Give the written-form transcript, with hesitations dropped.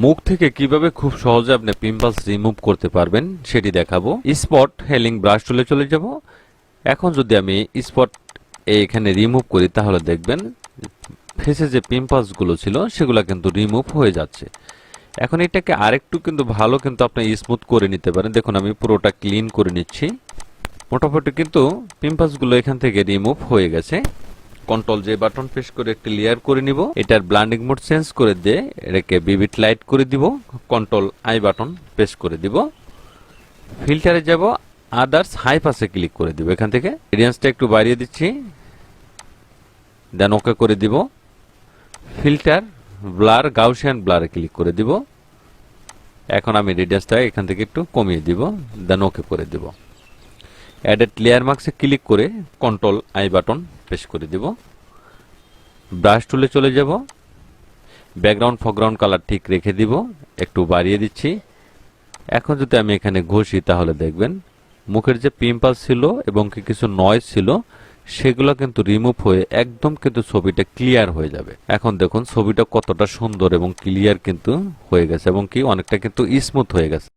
মুখ থেকে কিভাবে খুব সহজে আপনি পিম্পলস রিমুভ করতে পারবেন সেটি দেখাবো। স্পট হেলিং ব্রাশ টুলে চলে যাব। এখন যদি আমি স্পট এখানে রিমুভ করি তাহলে দেখবেন ফেসে যে পিম্পলস গুলো ছিল সেগুলো কিন্তু রিমুভ হয়ে যাচ্ছে। এখন এটাকে আরেকটু কিন্তু ভালো কিন্তু আপনি স্মুথ করে নিতে পারেন। দেখুন আমি পুরোটা ক্লিন করে নিচ্ছি। মোটামুটি কিন্তু পিম্পলস গুলো এখান থেকে রিমুভ হয়ে গেছে। কন্ট্রোল জে বাটন প্রেস করে একটি লেয়ার করে নিব। এটার ব্লান্ডিং মোড চেঞ্জ করে দিয়ে এটাকে বিবিট লাইট করে দিব। কন্ট্রোল আই বাটন প্রেস করে দিব। ফিল্টারে যাব, আদার্স হাই পাসে ক্লিক করে দিব। এখান থেকে রেডিয়ান্সটা একটু বাড়িয়ে দিচ্ছি, দেন ওকে করে দিব। ফিল্টার ব্লার গাউসিয়ান ব্লারে ক্লিক করে দিব। এখন আমি রেডিয়ান্সটা এখান থেকে একটু কমিয়ে দিব, দেন ওকে করে দিব। অ্যাডেড লেয়ার মার্কসে ক্লিক করে কন্ট্রোল আই বাটন প্রেস করে দিব। ব্রাশ টুলে চলে যাব। ব্যাকগ্রাউন্ড ফরগ্রাউন্ড কালার ঠিক রেখে দিব, একটু বাড়িয়ে দিচ্ছি। এখন যদি আমি এখানে ঘষি তাহলে দেখবেন মুখের যে পিম্পলস ছিল এবং কিছু নয়েজ ছিল সেগুলো কিন্তু রিমুভ হয়ে একদম কিন্তু ছবিটা ক্লিয়ার হয়ে যাবে। এখন দেখুন ছবিটা কতটা সুন্দর এবং ক্লিয়ার কিন্তু হয়ে গেছে এবং কি অনেকটা কিন্তু স্মুথ হয়ে গেছে।